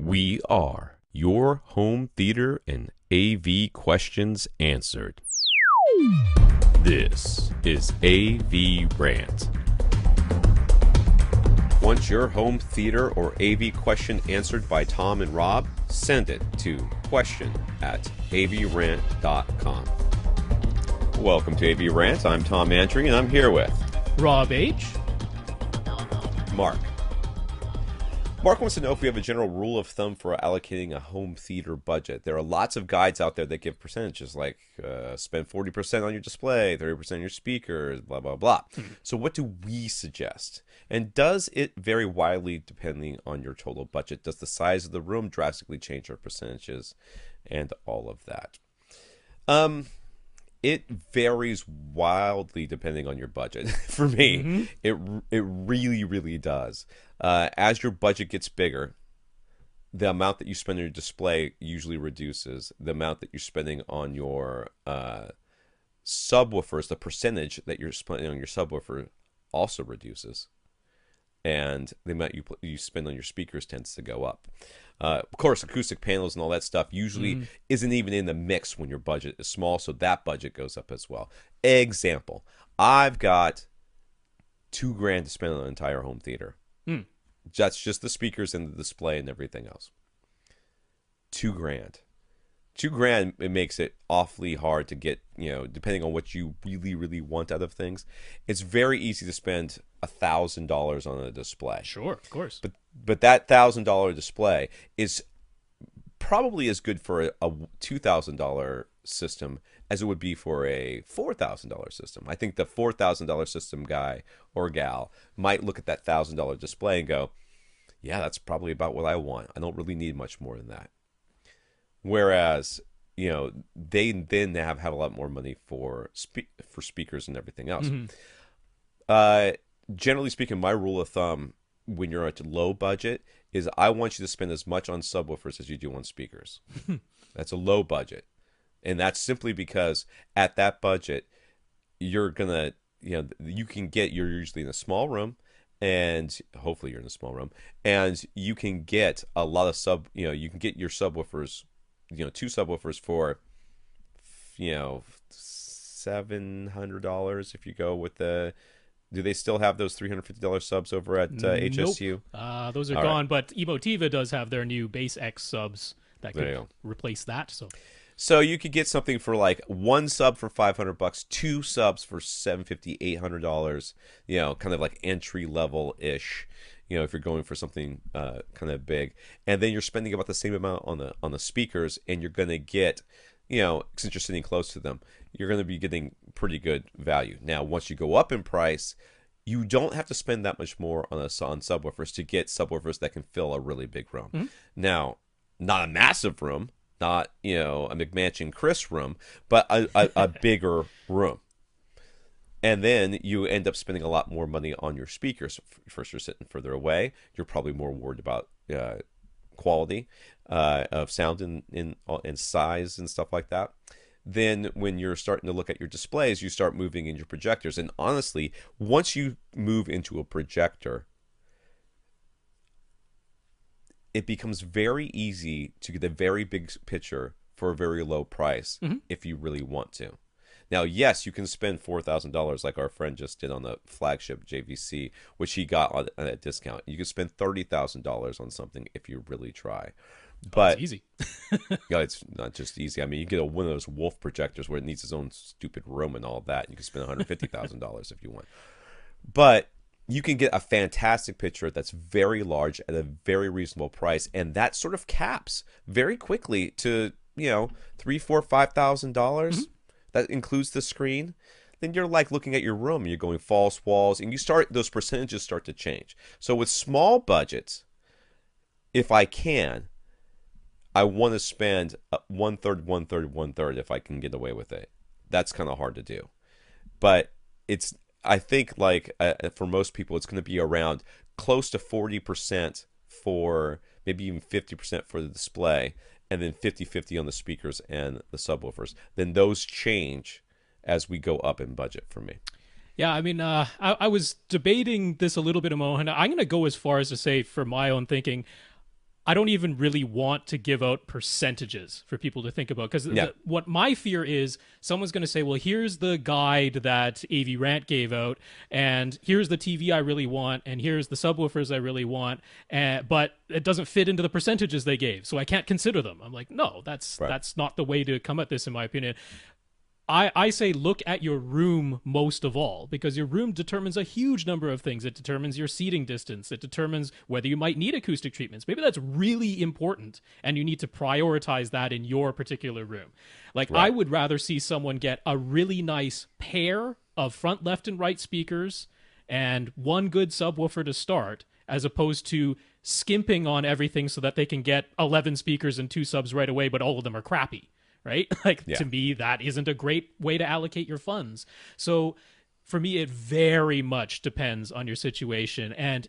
We are your home theater and AV questions answered. This is AVRant. Want your home theater or AV question answered by Tom and Rob? Send it to question@avrant.com. Welcome to AVRant. I'm Tom Andry, and I'm here with Rob H. Mark. Mark wants to know if we have a general rule of thumb for allocating a home theater budget. There are lots of guides out there that give percentages, like spend 40% on your display, 30% on your speakers, blah, blah, blah. So what do we suggest? And does it vary widely depending on your total budget? Does the size of the room drastically change our percentages and all of that? It varies wildly depending on your budget. For me, it really, really does. As your budget gets bigger, the amount that you spend on your display usually reduces. The amount that you're spending on your subwoofers, the percentage that you're spending on your subwoofer also reduces. And the amount you spend on your speakers tends to go up. Of course, acoustic panels and all that stuff usually isn't even in the mix when your budget is small, so that budget goes up as well. Example, I've got $2,000 to spend on an entire home theater. That's just the speakers and the display and everything else. $2,000. $2,000, it makes it awfully hard to get, depending on what you really, really want out of things. It's very easy to spend $1,000 on a display. Sure, of course. But that $1,000 display is probably as good for a $2,000 system as it would be for a $4,000 system. I think the $4,000 system guy or gal might look at that $1,000 display and go, yeah, that's probably about what I want. I don't really need much more than that. Whereas, they then have a lot more money for speakers and everything else. Generally speaking, my rule of thumb when you're at a low budget is I want you to spend as much on subwoofers as you do on speakers. That's a low budget. And that's simply because at that budget, you're going to, you're usually in a small room, and hopefully you're in a small room, and you can get a lot of you can get your subwoofers, two subwoofers for, $700 if you go with the. Do they still have those $350 subs over at HSU? Nope. Those are gone, right. But Emotiva does have their new Base X subs that could replace that. So you could get something for like one sub for $500, two subs for $750, $800. Kind of like entry level ish. If you're going for something kind of big, and then you're spending about the same amount on the speakers, and you're going to get, since you're sitting close to them, you're going to be getting pretty good value. Now, once you go up in price, you don't have to spend that much more on subwoofers to get subwoofers that can fill a really big room. Now, not a massive room, not a McMansion Chris room, but a bigger room. And then you end up spending a lot more money on your speakers. First, you're sitting further away. You're probably more worried about quality of sound and size and stuff like that. Then when you're starting to look at your displays, you start moving in your projectors. And honestly, once you move into a projector, it becomes very easy to get a very big picture for a very low price if you really want to. Now, yes, you can spend $4,000 like our friend just did on the flagship JVC, which he got on at a discount. You can spend $30,000 on something if you really try. But it's easy. It's not just easy. I mean, you get one of those Wolf projectors where it needs its own stupid room and all that. And you can spend $150,000 if you want. But you can get a fantastic picture that's very large at a very reasonable price, and that sort of caps very quickly to $3,000, $4,000, $5,000. That includes the screen. Then you're like looking at your room and you're going false walls, and those percentages start to change. So with small budgets, if I can, I want to spend one-third, one-third, one-third if I can get away with it. That's kind of hard to do. But I think for most people, it's going to be around close to 40% for maybe even 50% for the display, and then 50-50 on the speakers and the subwoofers. Then those change as we go up in budget for me. Yeah, I mean, I was debating this a little bit a moment. I'm going to go as far as to say, for my own thinking, I don't even really want to give out percentages for people to think about, because Yeah. what my fear is, someone's going to say, well, here's the guide that AVRant gave out, and here's the TV I really want, and here's the subwoofers I really want, but it doesn't fit into the percentages they gave, so I can't consider them. I'm like, no, that's not the way to come at this, in my opinion. I say look at your room most of all, because your room determines a huge number of things. It determines your seating distance. It determines whether you might need acoustic treatments. Maybe that's really important, and you need to prioritize that in your particular room. Like, I would rather see someone get a really nice pair of front, left, and right speakers and one good subwoofer to start, as opposed to skimping on everything so that they can get 11 speakers and 2 subs right away, but all of them are crappy. Right? Like, to me, that isn't a great way to allocate your funds. So for me, it very much depends on your situation. And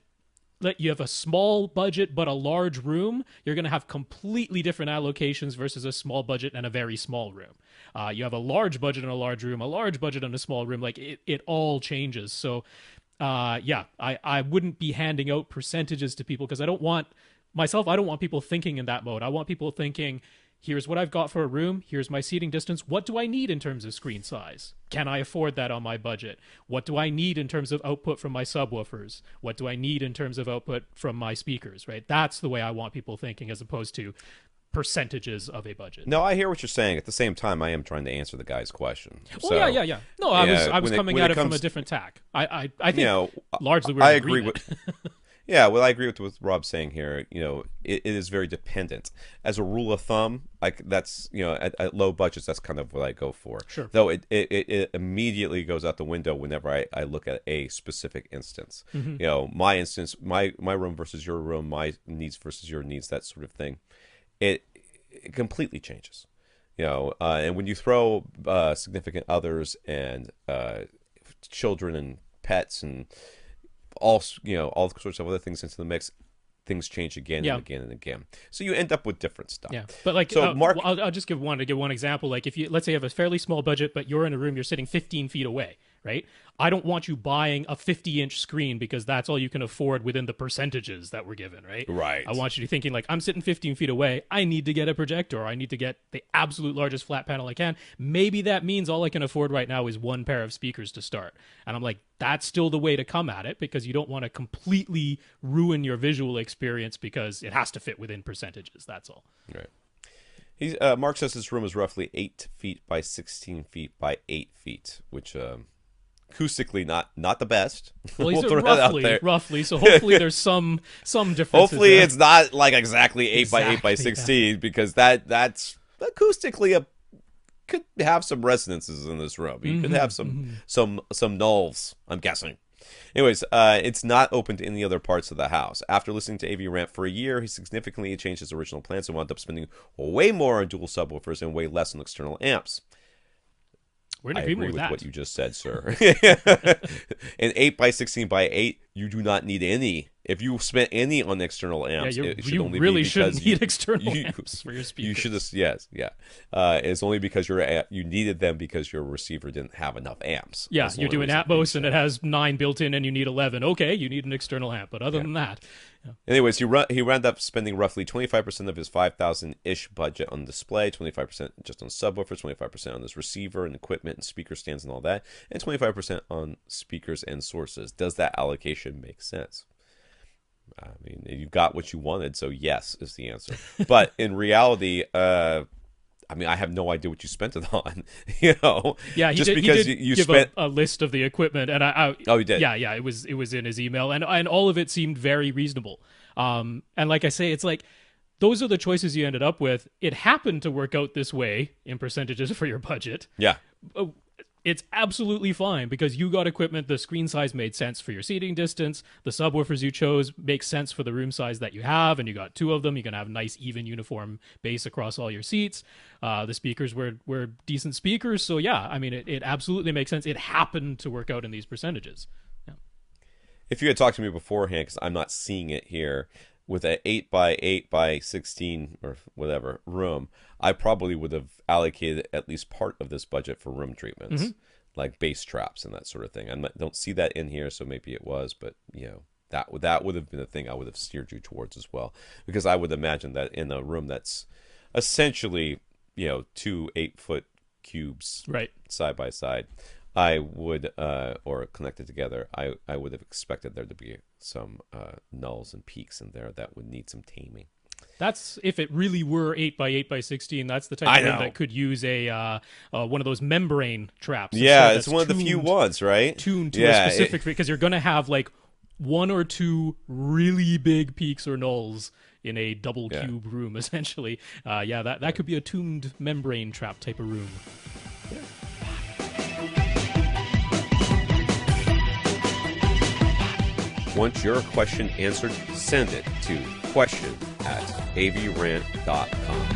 you have a small budget but a large room, you're going to have completely different allocations versus a small budget and a very small room. You have a large budget and a large room, a large budget and a small room. Like, it all changes. So I wouldn't be handing out percentages to people, because I don't want people thinking in that mode. I want people thinking, here's what I've got for a room. Here's my seating distance. What do I need in terms of screen size? Can I afford that on my budget? What do I need in terms of output from my subwoofers? What do I need in terms of output from my speakers, right? That's the way I want people thinking, as opposed to percentages of a budget. No, I hear what you're saying. At the same time, I am trying to answer the guy's question. Well, yeah. No, I was coming at it from a different tack. I think largely we're in agreement. Yeah, well, I agree with what Rob's saying here. It is very dependent. As a rule of thumb, that's at low budgets, that's kind of what I go for. Sure. Though it immediately goes out the window whenever I look at a specific instance. Mm-hmm. My instance, my room versus your room, my needs versus your needs, that sort of thing. It completely changes. And when you throw significant others and children and pets and all sorts of other things into the mix, things change again and again and again. So you end up with different stuff. Yeah, but so Mark, I'll just give one example. Like, if let's say you have a fairly small budget, but you're in a room, you're sitting 15 feet away, right? I don't want you buying a 50-inch screen because that's all you can afford within the percentages that we're given, right? Right. I want you to be thinking, like, I'm sitting 15 feet away. I need to get a projector. Or I need to get the absolute largest flat panel I can. Maybe that means all I can afford right now is one pair of speakers to start. And I'm like, that's still the way to come at it, because you don't want to completely ruin your visual experience because it has to fit within percentages. That's all. Right. Mark says his room is roughly 8 feet by 16 feet by 8 feet, which acoustically not the best. Well, he's roughly. So hopefully there's some difference. Hopefully it's not like exactly 8 by 8 by 16, because that's acoustically could have some resonances in this room. You could have some nulls, I'm guessing. Anyways, it's not open to any other parts of the house. After listening to AVRant for a year, he significantly changed his original plans and wound up spending way more on dual subwoofers and way less on external amps. I agree with what you just said, sir. An 8 by 16 by 8, you do not need any. If you spent any on external amps, it should only really be shouldn't need external amps for your speakers. You should have, yes, yeah. It's only because you needed them because your receiver didn't have enough amps. Yeah, you're doing Atmos and it has 9 built in and you need 11. Okay, you need an external amp, but other than that. Yeah. Anyways, he wound up spending roughly 25% of his $5,000-ish budget on display, 25% just on subwoofers, 25% on his receiver and equipment and speaker stands and all that, and 25% on speakers and sources. Does that allocation make sense? I mean, you got what you wanted, so yes is the answer. But in reality, I have no idea what you spent it on. Yeah, just he because did you give spent a list of the equipment, and oh, you did. Yeah, it was in his email, and all of it seemed very reasonable. And like I say, it's like, those are the choices you ended up with. It happened to work out this way in percentages for your budget. Yeah. It's absolutely fine, because you got equipment, the screen size made sense for your seating distance, the subwoofers you chose make sense for the room size that you have, and you got 2 of them. You can have nice, even, uniform bass across all your seats. The speakers were decent speakers, so yeah, I mean, it absolutely makes sense. It happened to work out in these percentages. Yeah. If you had talked to me beforehand, because I'm not seeing it here, with an 8 by 8 by 16 or whatever room, I probably would have allocated at least part of this budget for room treatments, like bass traps and that sort of thing. I don't see that in here, so maybe it was, but That would have been the thing I would have steered you towards as well, because I would imagine that in a room that's essentially, two 8-foot cubes Right. side by side, I would, or connected together, I would have expected there to be some nulls and peaks in there that would need some taming. That's if it really were 8 by 8 by 16. That's the type I of room know. that could use a one of those membrane traps. Yeah, instead it's that's one of the few tuned ones, right? tuned to Yeah, a specific because you're going to have like one or two really big peaks or nulls in a double Yeah. cube room essentially. Yeah, that could be a tuned membrane trap type of room. Want your question answered? Send it to question@avrant.com.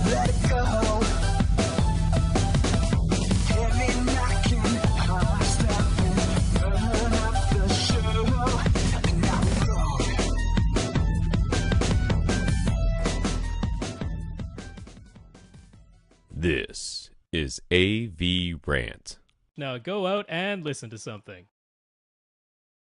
Let it go. Heavy knocking, heart stopping, burn up the show, and now we go. This is AVRant. Now go out and listen to something.